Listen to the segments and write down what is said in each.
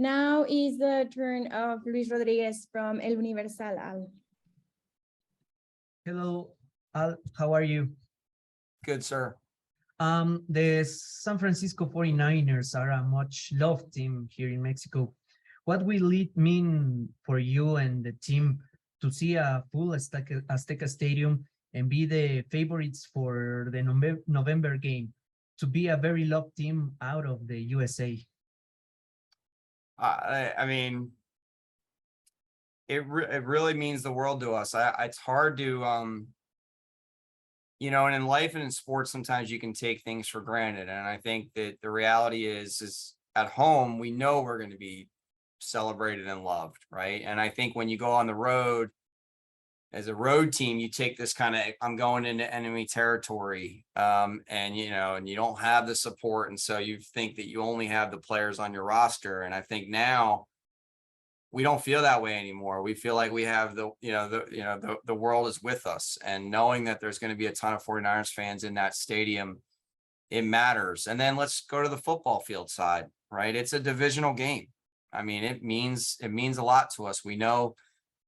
Now is the turn of Luis Rodriguez from El Universal. Al. Hello, Al. How are you? Good, sir. The San Francisco 49ers are a much loved team here in Mexico. What will it mean for you and the team to see a full Azteca Stadium and be the favorites for the November game, to be a very loved team out of the USA? I mean, it really means the world to us. It's hard to, you know, and in life and in sports, sometimes you can take things for granted. And I think that the reality is at home, we know we're going to be celebrated and loved, right? And I think when you go on the road as a road team, you take this kind of, I'm going into enemy territory, and you know, and you don't have the support, and so you think that you only have the players on your roster. And I think now we don't feel that way anymore. We feel like we have the world is with us, and knowing that there's going to be a ton of 49ers fans in that stadium, it matters. And then let's go to the football field side, right? It's a divisional game. I mean, it means a lot to us. We know,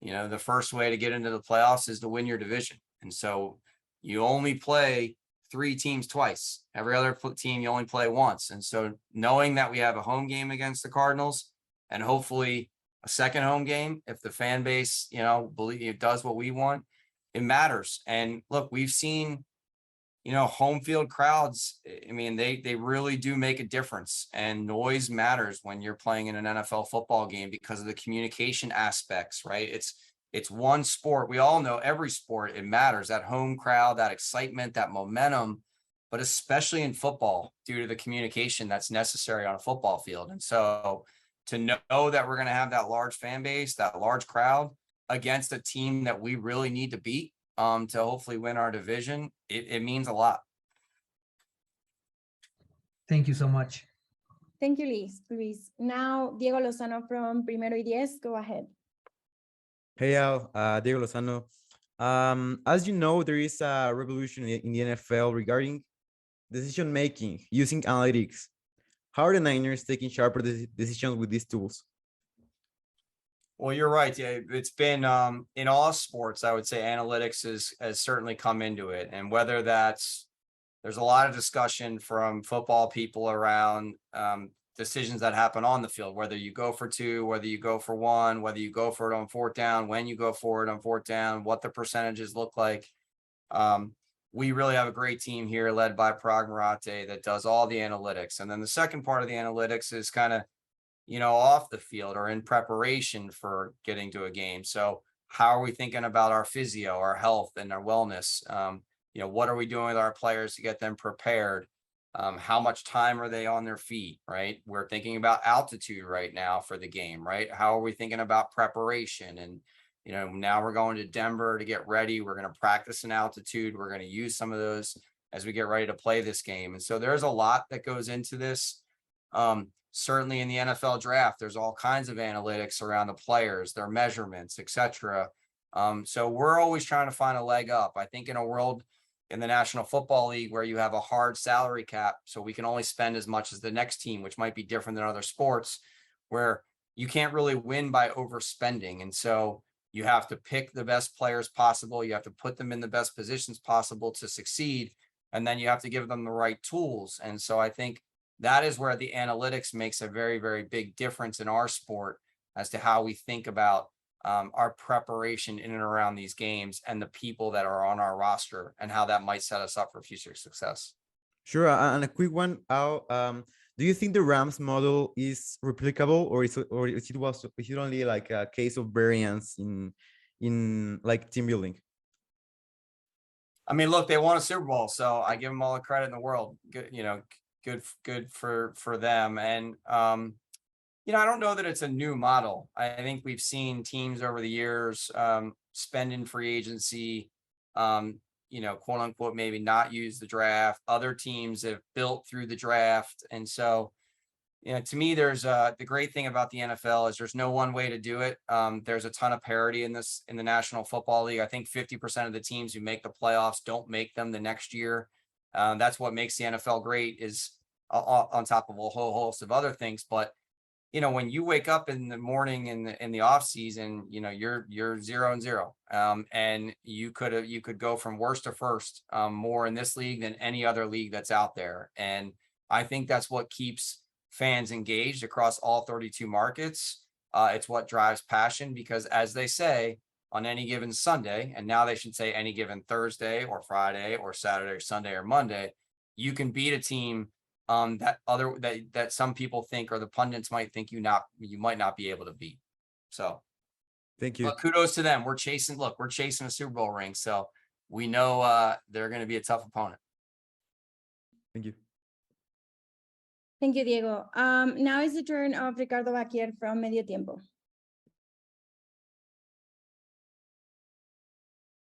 you know, the first way to get into the playoffs is to win your division. And so you only play 3 teams twice. Every other team you only play once. And so knowing that we have a home game against the Cardinals and hopefully a second home game, if the fan base, you know, believe it does what we want, it matters. And look, we've seen, you know, home field crowds. I mean, they really do make a difference, and noise matters when you're playing in an NFL football game because of the communication aspects, right? It's one sport. We all know every sport, it matters, that home crowd, that excitement, that momentum, but especially in football due to the communication that's necessary on a football field. And so to know that we're going to have that large fan base, that large crowd against a team that we really need to beat, to hopefully win our division, it means a lot. Thank you so much. Thank you, Luis. Now, Diego Lozano from Primero y Diez, go ahead. Hey, Al, Diego Lozano. As you know, there is a revolution in the NFL regarding decision making using analytics. How are the Niners taking sharper decisions with these tools? Well, you're right. Yeah, it's been in all sports, I would say analytics has certainly come into it. And whether there's a lot of discussion from football people around decisions that happen on the field, whether you go for 2, whether you go for 1, whether you go for it on 4th down, when you go for it on 4th down, what the percentages look like. We really have a great team here led by Parag Marate that does all the analytics. And then the second part of the analytics is kind of, you know, off the field or in preparation for getting to a game. So how are we thinking about our physio, our health, and our wellness? You know, what are we doing with our players to get them prepared? How much time are they on their feet, right? We're thinking about altitude right now for the game, right? How are we thinking about preparation? And, you know, now we're going to Denver to get ready. We're going to practice in altitude. We're going to use some of those as we get ready to play this game. And so there's a lot that goes into this. Certainly in the NFL draft, there's all kinds of analytics around the players, their measurements, etc. So we're always trying to find a leg up. I think in a world in the National Football League where you have a hard salary cap, so we can only spend as much as the next team, which might be different than other sports, where you can't really win by overspending. And so you have to pick the best players possible. You have to put them in the best positions possible to succeed. And then you have to give them the right tools. And so I think that is where the analytics makes a very, very big difference in our sport as to how we think about our preparation in and around these games and the people that are on our roster and how that might set us up for future success. Sure. And a quick one, Al, do you think the Rams model is replicable, or is it only like a case of variance in like team building? I mean, look, they won a Super Bowl, so I give them all the credit in the world. Good, you know, good for them. And you know, I don't know that it's a new model. I think we've seen teams over the years spend in free agency, you know, quote unquote, maybe not use the draft. Other teams have built through the draft. And so, you know, to me, there's the great thing about the NFL is there's no one way to do it. There's a ton of parity in the National Football League. I think 50% of the teams who make the playoffs don't make them the next year. That's what makes the NFL great, is on top of a whole host of other things. But you know, when you wake up in the morning in the off season, you know, you're 0-0. And you could go from worst to first, more in this league than any other league that's out there. And I think that's what keeps fans engaged across all 32 markets. It's what drives passion, because as they say, on any given Sunday, and now they should say any given Thursday or Friday or Saturday or Sunday or Monday, you can beat a team that some people think, or the pundits might think you might not be able to beat. So Thank you. but kudos to them. We're chasing a Super Bowl ring. So we know they're going to be a tough opponent. Thank you. Thank you, Diego. Now is the turn of Ricardo Baquier from Medio Tiempo.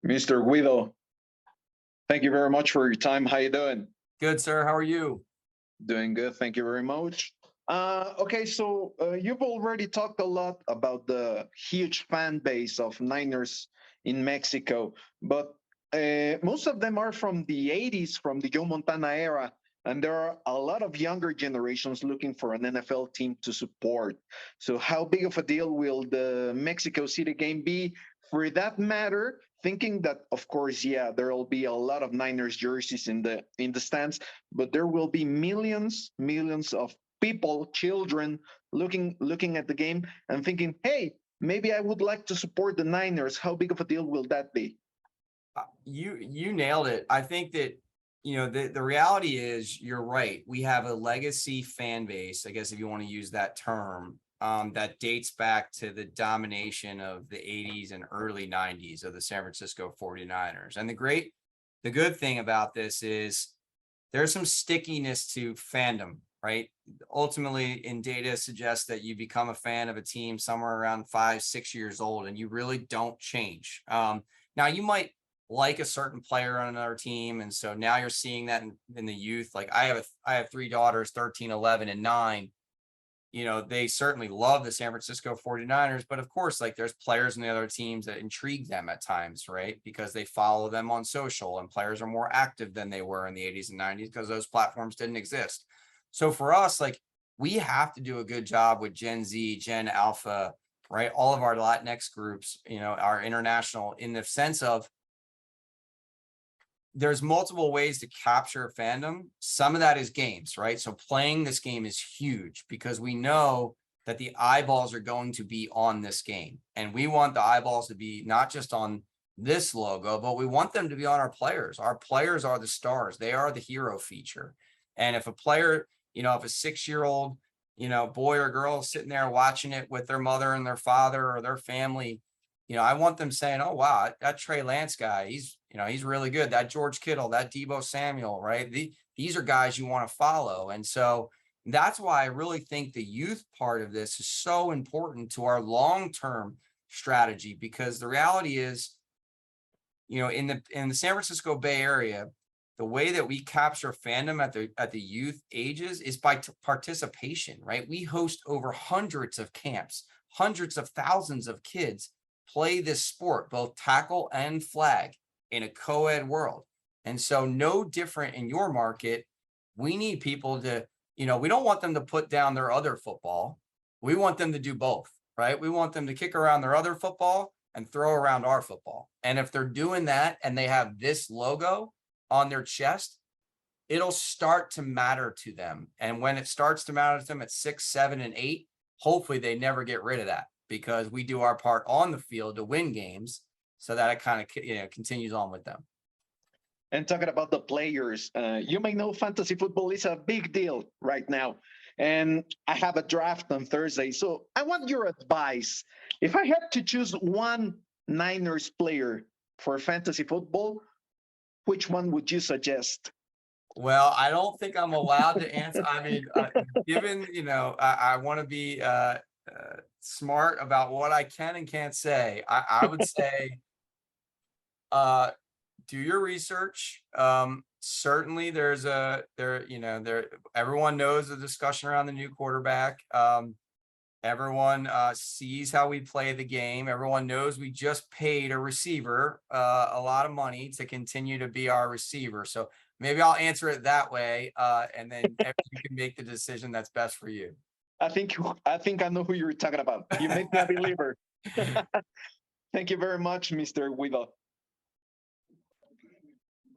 Mr. Guido, thank you very much for your time. How you doing? Good, sir. How are you? Doing good. Thank you very much. Okay, so you've already talked a lot about the huge fan base of Niners in Mexico, but most of them are from the 80s, from the Joe Montana era, and there are a lot of younger generations looking for an NFL team to support. So how big of a deal will the Mexico City game be? For that matter, thinking that, of course, yeah, there will be a lot of Niners jerseys in the stands, but there will be millions of people, children, looking at the game and thinking, hey, maybe I would like to support the Niners. How big of a deal will that be? You nailed it. I think that, you know, the reality is, you're right. We have a legacy fan base, I guess, if you want to use that term, that dates back to the domination of the 80s and early 90s of the San Francisco 49ers. And the good thing about this is there's some stickiness to fandom, right? Ultimately, in data suggests that you become a fan of a team somewhere around 5-6 years old, and you really don't change. Now you might like a certain player on another team, and so now you're seeing that in the youth. Like I have 3 daughters, 13, 11, and 9. You know, they certainly love the San Francisco 49ers, but of course, like, there's players in the other teams that intrigue them at times, right? Because they follow them on social, and players are more active than they were in the 80s and 90s because those platforms didn't exist. So for us, like, we have to do a good job with Gen Z, Gen Alpha, right? All of our Latinx groups, you know, our international, in the sense of, there's multiple ways to capture fandom. Some of that is games, right? So playing this game is huge, because we know that the eyeballs are going to be on this game. And we want the eyeballs to be not just on this logo, but we want them to be on our players. Our players are the stars. They are the hero feature. And if a player, you know, if a 6-year-old, you know, boy or girl is sitting there watching it with their mother and their father or their family, you know, I want them saying, oh, wow, that Trey Lance guy, he's really good. That George Kittle, that Deebo Samuel, right? These are guys you want to follow. And so that's why I really think the youth part of this is so important to our long-term strategy, because the reality is, you know, in the San Francisco Bay Area, the way that we capture fandom at the youth ages is by participation, right? We host over hundreds of camps, hundreds of thousands of kids play this sport, both tackle and flag, in a co-ed world. And so no different in your market. We need people to, you know, we don't want them to put down their other football. We want them to do both, right? We want them to kick around their other football and throw around our football. And if they're doing that and they have this logo on their chest, it'll start to matter to them. And when it starts to matter to them at 6, 7, and 8, hopefully they never get rid of that, because we do our part on the field to win games, so that it kind of, you know, continues on with them. And talking about the players, you may know fantasy football is a big deal right now. And I have a draft on Thursday. So I want your advice. If I had to choose one Niners player for fantasy football, which one would you suggest? Well, I don't think I'm allowed to answer. I mean, given, you know, I want to be smart about what I can and can't say. I would say, do your research. Certainly everyone knows the discussion around the new quarterback. Everyone sees how we play the game. Everyone knows we just paid a receiver a lot of money to continue to be our receiver. So maybe I'll answer it that way, and then you can make the decision that's best for you. I think I know who you're talking about. You make me a believer. Thank you very much, Mr. Guido.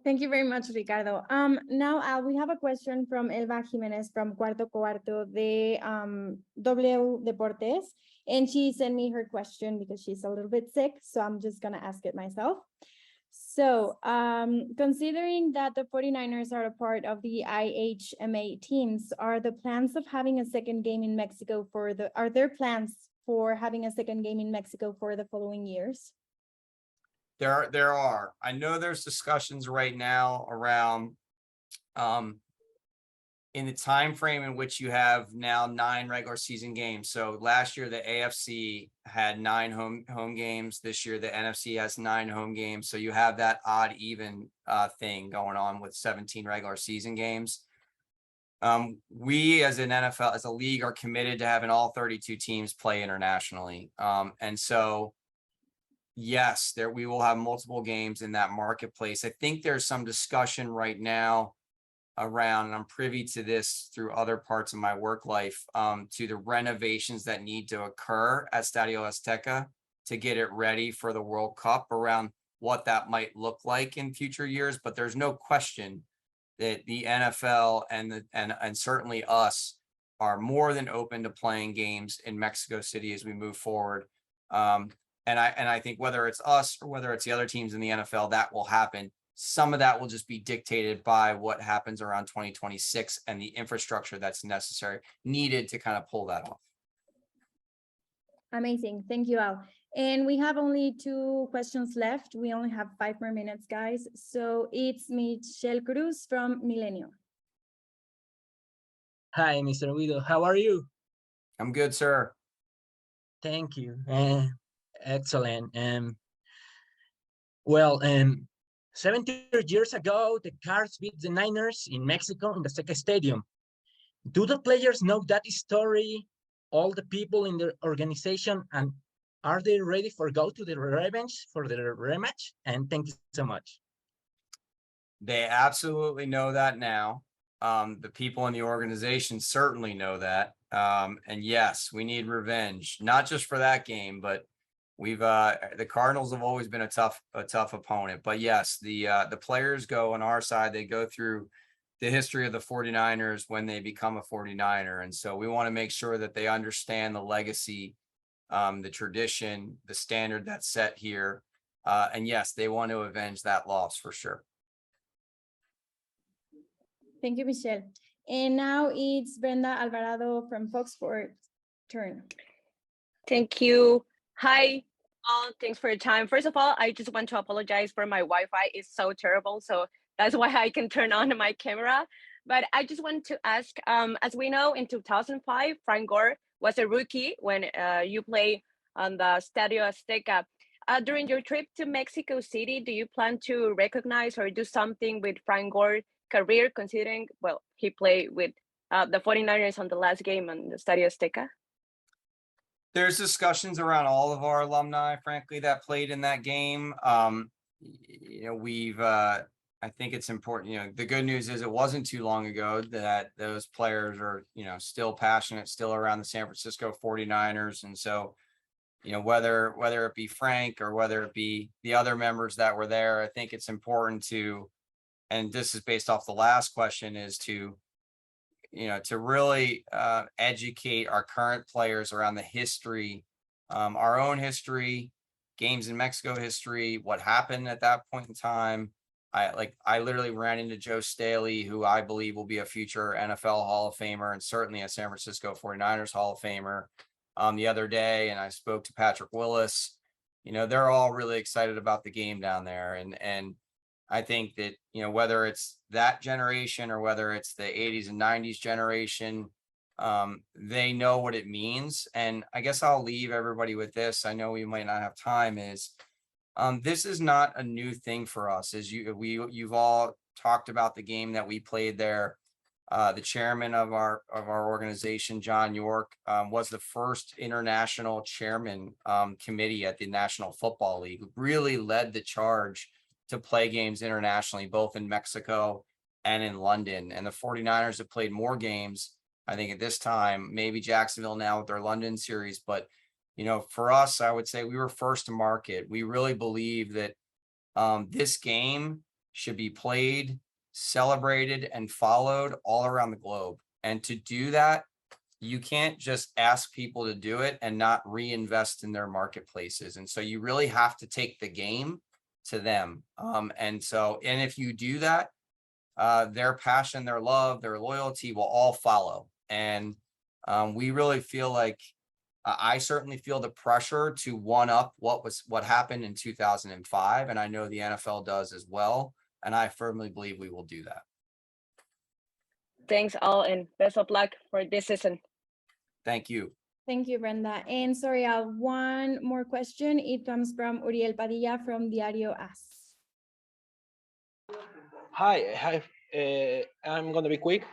Thank you very much, Ricardo. Now we have a question from Elba Jimenez from Cuarto Cuarto de W Deportes, and she sent me her question because she's a little bit sick, so I'm just gonna ask it myself. So, considering that the 49ers are a part of the IHMA teams, are there plans for having a second game in Mexico for the following years? There are. I know there's discussions right now around in the time frame in which you have now 9 regular season games. So last year the AFC had 9 home games. This year the NFC has 9 home games. So you have that odd even thing going on with 17 regular season games. We as an NFL, as a league, are committed to having all 32 teams play internationally. And so yes, we will have multiple games in that marketplace. I think there's some discussion right now around, and I'm privy to this through other parts of my work life, to the renovations that need to occur at Estadio Azteca to get it ready for the World Cup, around what that might look like in future years. But there's no question that the NFL and certainly us are more than open to playing games in Mexico City as we move forward. And I think whether it's us or whether it's the other teams in the NFL, that will happen. Some of that will just be dictated by what happens around 2026 and the infrastructure that's needed to kind of pull that off. Amazing. Thank you, Al. And we have only 2 questions left. We only have 5 more minutes, guys. So it's Michelle Cruz from Milenio. Hi, Mr. Guido. How are you? I'm good, sir. Thank you. Excellent. 70 years ago, the Cards beat the Niners in Mexico in the Azteca Stadium. Do the players know that story? All the people in the organization, and are they ready for go to the revenge for the rematch? And thank you so much. They absolutely know that now. The people in the organization certainly know that. And yes, we need revenge, not just for that game, but the Cardinals have always been a tough opponent. But yes, the players go on our side, they go through the history of the 49ers when they become a 49er. And so we want to make sure that they understand the legacy, the tradition, the standard that's set here. And yes, they want to avenge that loss for sure. Thank you, Michelle. And now it's Brenda Alvarado from Fox Sports turn. Thank you. Hi, all. Thanks for your time. First of all, I just want to apologize for my Wi-Fi. It's so terrible. So that's why I can turn on my camera. But I just want to ask, as we know, in 2005, Frank Gore was a rookie when you play on the Estadio Azteca. During your trip to Mexico City, do you plan to recognize or do something with Frank Gore's career, considering, well, he played with the 49ers on the last game on the Estadio Azteca? There's discussions around all of our alumni, frankly, that played in that game. I think it's important, the good news is it wasn't too long ago that those players are, still passionate, still around the San Francisco 49ers. And so, whether it be Frank or whether it be the other members that were there, I think it's important to, and this is based off the last question, is to really educate our current players around the history, our own history, games in Mexico history, what happened at that point in time. I literally ran into Joe Staley, who I believe will be a future NFL Hall of Famer and certainly a San Francisco 49ers Hall of Famer the other day. And I spoke to Patrick Willis. They're all really excited about the game down there. And I think that, whether it's that generation or whether it's the 80s and 90s generation, they know what it means. And I guess I'll leave everybody with this. I know we might not have time, is this is not a new thing for us. As you've all talked about the game that we played there. The chairman of our organization, John York, was the first international chairman committee at the National Football League, who really led the charge to play games internationally, both in Mexico and in London. And the 49ers have played more games I think at this time, maybe Jacksonville now with their London series, but for us, I would say we were first to market. We really believe that this game should be played, celebrated, and followed all around the globe. And to do that, you can't just ask people to do it and not reinvest in their marketplaces. And so you really have to take the game to them. And if you do that, their passion, their love, their loyalty will all follow. And we really feel like I certainly feel the pressure to one up what happened in 2005. And I know the NFL does as well. And I firmly believe we will do that. Thanks all and best of luck for this season. Thank you. Thank you, Brenda. And sorry, one more question. It comes from Uriel Padilla from Diario AS. Hi. I'm gonna be quick.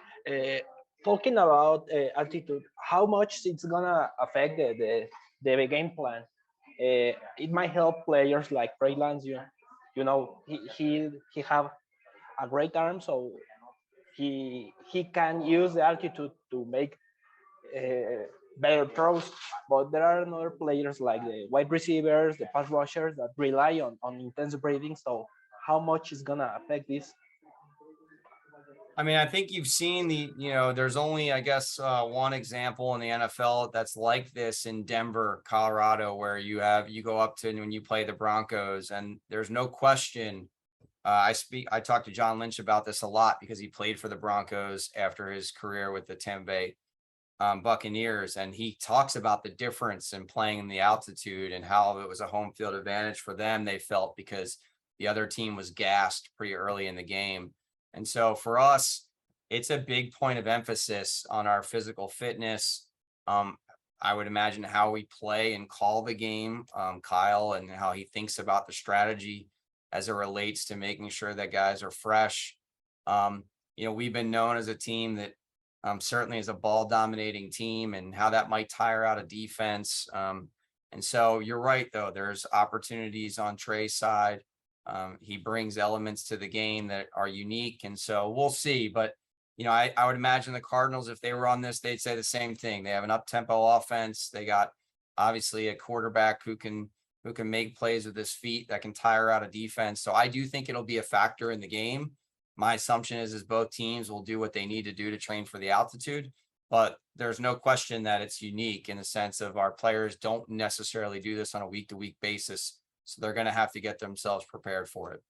Talking about altitude, how much it's gonna affect the game plan? It might help players like Trey Lance. You know, he have a great arm, so he can use the altitude to make better throws. But there are other players like the wide receivers, the pass rushers that rely on intense breathing. So how much is gonna affect this? I mean, I think you've seen there's only, I guess, one example in the NFL that's like this in Denver, Colorado, where you go up to when you play the Broncos, and there's no question. I talked to John Lynch about this a lot because he played for the Broncos after his career with the Tampa Bay Buccaneers. And he talks about the difference in playing in the altitude and how it was a home field advantage for them, they felt, because the other team was gassed pretty early in the game. And so for us, it's a big point of emphasis on our physical fitness. I would imagine how we play and call the game, Kyle, and how he thinks about the strategy as it relates to making sure that guys are fresh. We've been known as a team that certainly is a ball dominating team, and how that might tire out a defense. And so you're right, though, there's opportunities on Trey's side. He brings elements to the game that are unique. And so we'll see. But, I would imagine the Cardinals, if they were on this, they'd say the same thing. They have an up-tempo offense. They got obviously a quarterback who can make plays with his feet that can tire out a defense. So I do think it'll be a factor in the game. My assumption is both teams will do what they need to do to train for the altitude. But there's no question that it's unique in the sense of our players don't necessarily do this on a week-to-week basis. So they're going to have to get themselves prepared for it.